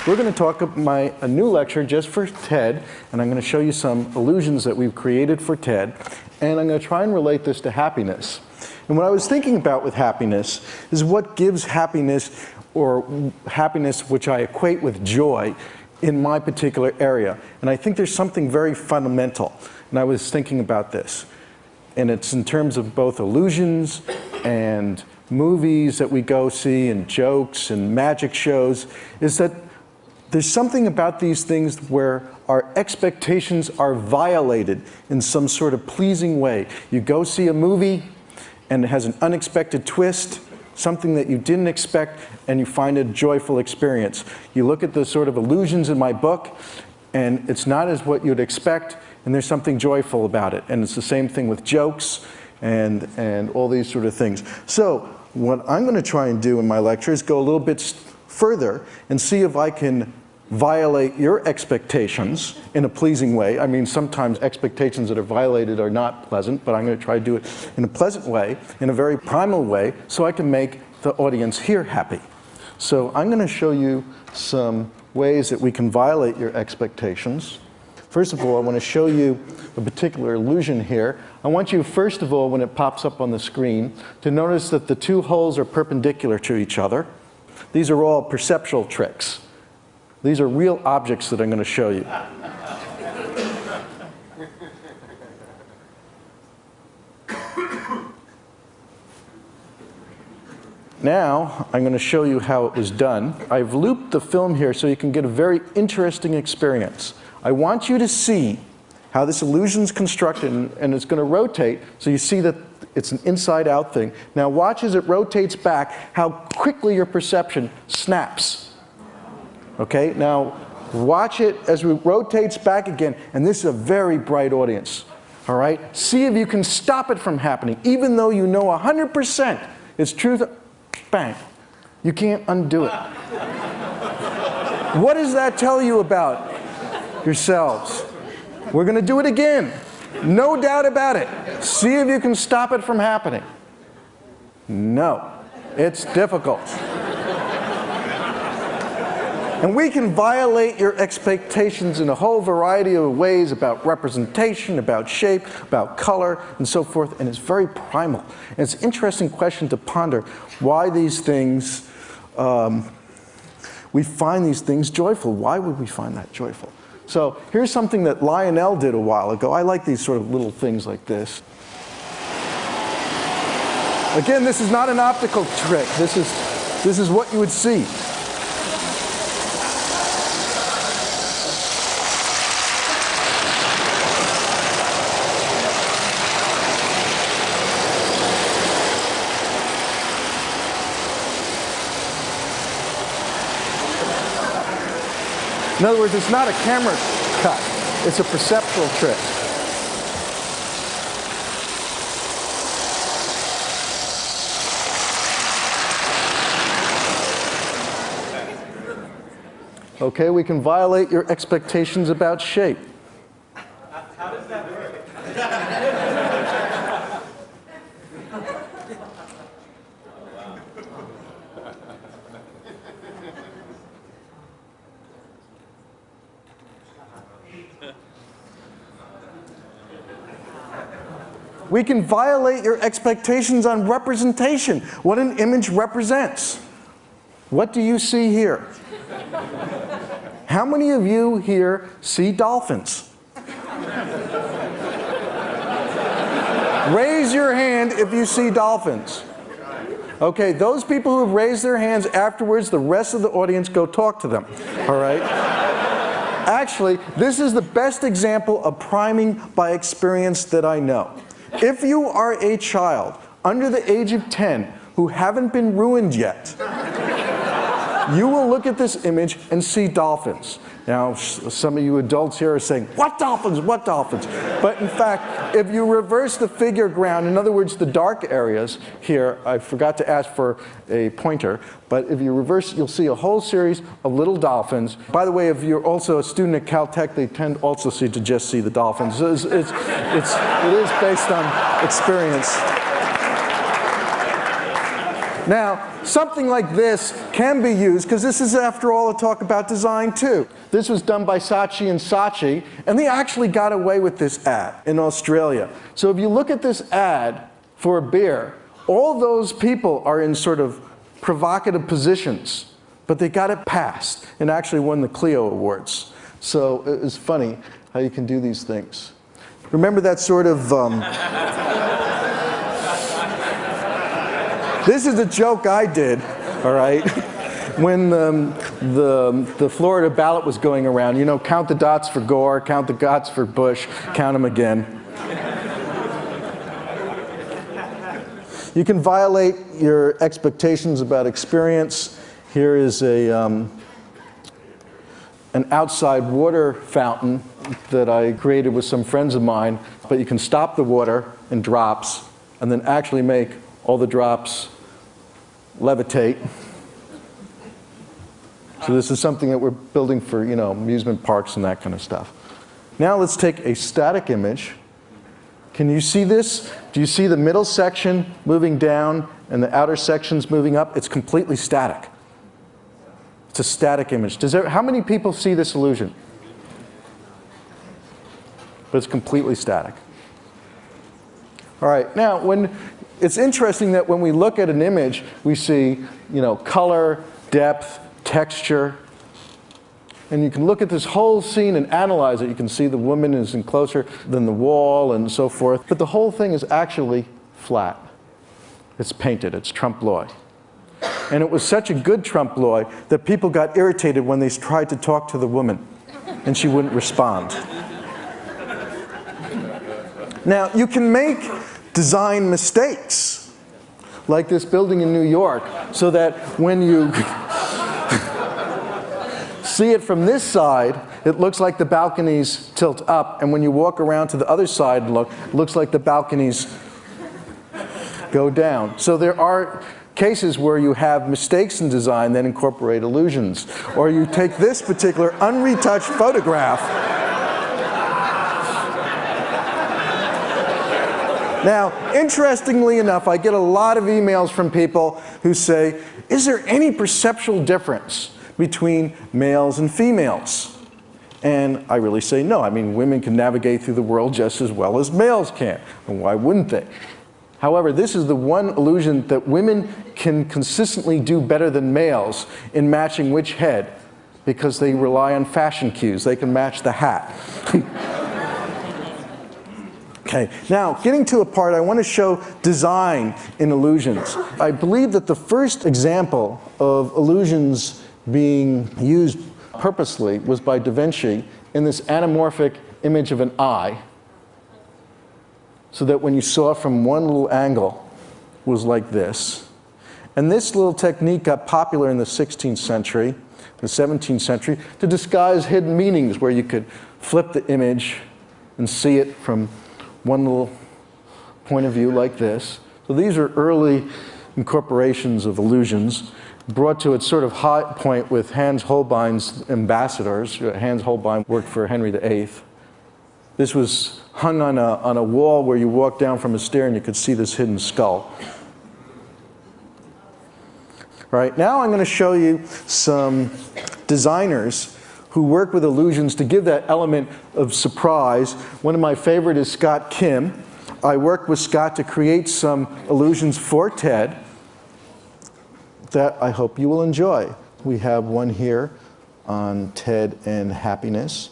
We're going to talk about a new lecture just for TED, and I'm going to show you some illusions that we've created for TED, and I'm going to try and relate this to happiness. And what I was thinking about with happiness is what gives happiness, or happiness which I equate with joy, in my particular area. And I think there's something very fundamental, and I was thinking about this. And it's in terms of both illusions and movies that we go see and jokes and magic shows, is that there's something about these things where our expectations are violated in some sort of pleasing way. You go see a movie and it has an unexpected twist, something that you didn't expect, and you find a joyful experience. You look at the sort of illusions in my book, and it's not as what you'd expect, and there's something joyful about it. And it's the same thing with jokes and all these sort of things. So what I'm going to try and do in my lecture is go a little bit further and see if I can violate your expectations in a pleasing way. I mean, sometimes expectations that are violated are not pleasant, but I'm going to try to do it in a pleasant way, in a very primal way, so I can make the audience here happy. So I'm going to show you some ways that we can violate your expectations. First of all, I want to show you a particular illusion here. I want you, first of all, when it pops up on the screen, to notice that the two holes are perpendicular to each other. These are all perceptual tricks. These are real objects that I'm going to show you. Now, I'm going to show you how it was done. I've looped the film here so you can get a very interesting experience. I want you to see how this illusion is constructed, and it's going to rotate, so you see that it's an inside-out thing. Now watch as it rotates back, how quickly your perception snaps. Okay, now watch it as it rotates back again, and this is a very bright audience. All right, see if you can stop it from happening, even though you know 100% it's truth. Bang, you can't undo it. What does that tell you about yourselves? We're going to do it again, no doubt about it. See if you can stop it from happening. No, it's difficult. And we can violate your expectations in a whole variety of ways about representation, about shape, about color, and so forth, and it's very primal. And it's an interesting question to ponder why these things, we find these things joyful. Why would we find that joyful? So here's something that Lionel did a while ago. I like these sort of little things like this. Again, this is not an optical trick. This is what you would see. In other words, it's not a camera cut. It's a perceptual trick. Okay, we can violate your expectations about shape. How does that work? We can violate your expectations on representation, what an image represents. What do you see here? How many of you here see dolphins? Raise your hand if you see dolphins. Okay, those people who have raised their hands afterwards, the rest of the audience, go talk to them, all right? Actually, this is the best example of priming by experience that I know. If you are a child under the age of 10 who haven't been ruined yet, you will look at this image and see dolphins. Now, some of you adults here are saying, what dolphins, what dolphins? But in fact, if you reverse the figure ground, in other words, the dark areas here, I forgot to ask for a pointer, but if you reverse, you'll see a whole series of little dolphins. By the way, if you're also a student at Caltech, they tend also to just see the dolphins. It is based on experience. Now, something like this can be used, because this is, after all, a talk about design too. This was done by Saatchi and Saatchi, and they actually got away with this ad in Australia. So if you look at this ad for a beer, all those people are in sort of provocative positions, but they got it passed and actually won the Clio Awards. So it's funny how you can do these things. Remember that sort of... this is a joke I did, all right? When the Florida ballot was going around, you know, count the dots for Gore, count the dots for Bush, count them again. You can violate your expectations about experience. Here is an outside water fountain that I created with some friends of mine, but you can stop the water in drops and then actually make all the drops levitate. So this is something that we're building for, you know, amusement parks and that kind of stuff. Now let's take a static image. Can you see this? Do you see the middle section moving down and the outer sections moving up? It's completely static. It's a static image. How many people see this illusion? But it's completely static. All right, now it's interesting that when we look at an image, we see, you know, color, depth, texture. And you can look at this whole scene and analyze it. You can see the woman is in closer than the wall and so forth. But the whole thing is actually flat. It's painted. It's trompe-l'oeil. And it was such a good trompe-l'oeil that people got irritated when they tried to talk to the woman, and she wouldn't respond. Now, you can make design mistakes, like this building in New York, so that when you see it from this side, it looks like the balconies tilt up, and when you walk around to the other side and look, it looks like the balconies go down. So there are cases where you have mistakes in design that incorporate illusions. Or you take this particular unretouched photograph. Now, interestingly enough, I get a lot of emails from people who say, is there any perceptual difference between males and females? And I really say no. I mean, women can navigate through the world just as well as males can. And why wouldn't they? However, this is the one illusion that women can consistently do better than males in matching which head, because they rely on fashion cues. They can match the hat. Okay, now getting to a part, I want to show design in illusions. I believe that the first example of illusions being used purposely was by Da Vinci in this anamorphic image of an eye, so that when you saw from one little angle was like this. And this little technique got popular in the 16th century, the 17th century, to disguise hidden meanings, where you could flip the image and see it from one little point of view like this. So these are early incorporations of illusions, brought to its sort of high point with Hans Holbein's ambassadors. Hans Holbein worked for Henry VIII. This was hung on a wall where you walked down from a stair and you could see this hidden skull. All right, now I'm going to show you some designers who work with illusions to give that element of surprise. One of my favorite is Scott Kim. I worked with Scott to create some illusions for TED that I hope you will enjoy. We have one here on TED and happiness.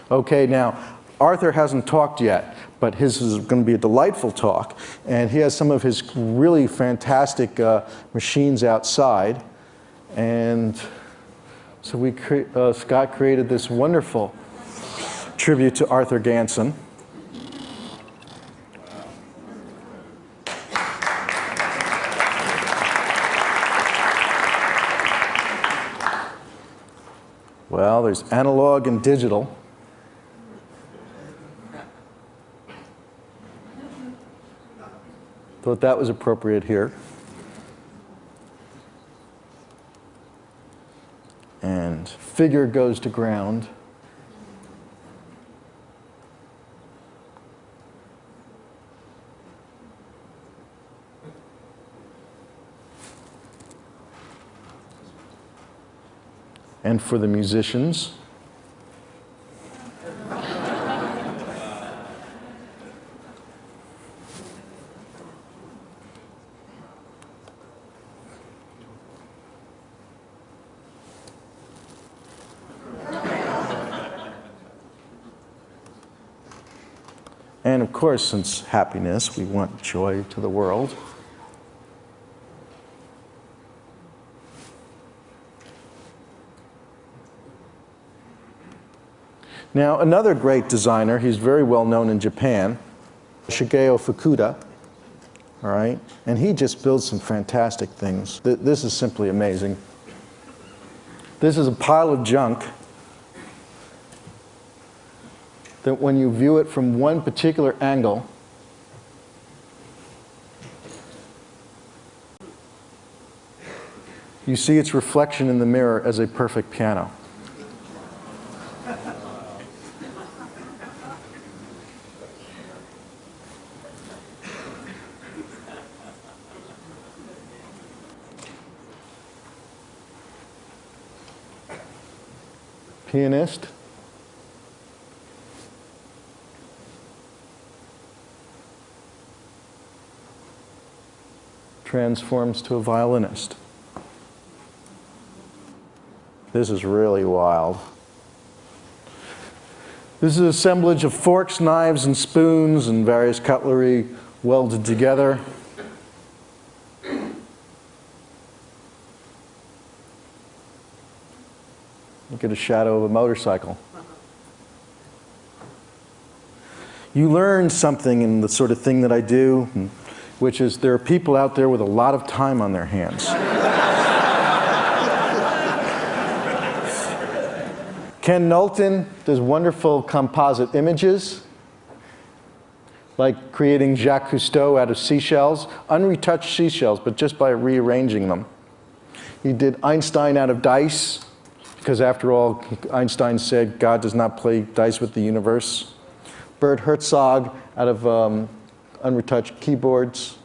Okay, now, Arthur hasn't talked yet, but his is going to be a delightful talk. And he has some of his really fantastic machines outside. And so Scott created this wonderful tribute to Arthur Ganson. Well, there's analog and digital. Thought that was appropriate here. figure goes to ground. And for the musicians, and of course, since happiness, we want joy to the world. Now, another great designer, he's very well known in Japan, Shigeo Fukuda, all right? And he just builds some fantastic things. This is simply amazing. This is a pile of junk that when you view it from one particular angle, you see its reflection in the mirror as a perfect piano. Pianist, transforms to a violinist. This is really wild. This is an assemblage of forks, knives, and spoons and various cutlery welded together. Look at a shadow of a motorcycle. You learn something in the sort of thing that I do, which is there are people out there with a lot of time on their hands. Ken Knowlton does wonderful composite images, like creating Jacques Cousteau out of seashells, unretouched seashells, but just by rearranging them. He did Einstein out of dice, because after all, Einstein said God does not play dice with the universe. Bert Herzog out of unretouched keyboards.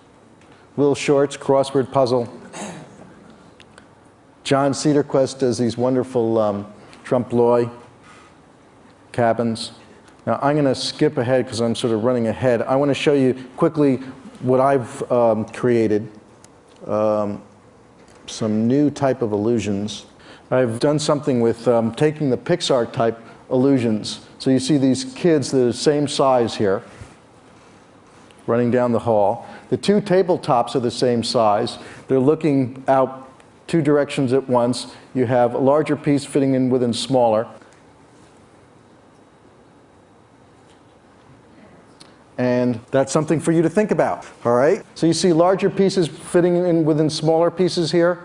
Will Short's crossword puzzle. John Cedarquist does these wonderful trompe-l'oeil cabins. Now I'm going to skip ahead because I'm sort of running ahead. I want to show you quickly what I've created. Some new type of illusions. I've done something with taking the Pixar type illusions. So you see these kids that are the same size here, running down the hall. The two tabletops are the same size. They're looking out two directions at once. You have a larger piece fitting in within smaller. And that's something for you to think about, all right? So you see larger pieces fitting in within smaller pieces here.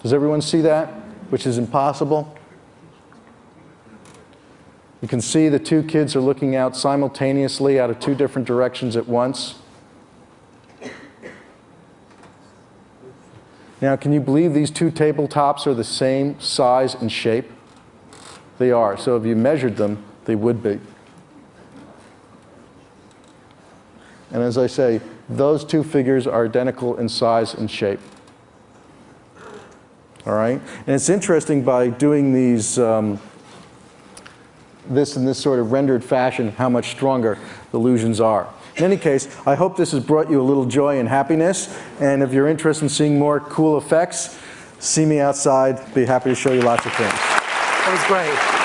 Does everyone see that? Which is impossible. You can see the two kids are looking out simultaneously out of two different directions at once. Now, can you believe these two tabletops are the same size and shape? They are. So if you measured them, they would be. And as I say, those two figures are identical in size and shape. All right? And it's interesting by doing these, this in this sort of rendered fashion, how much stronger the illusions are. In any case, I hope this has brought you a little joy and happiness. And if you're interested in seeing more cool effects, see me outside. Be happy to show you lots of things. That was great.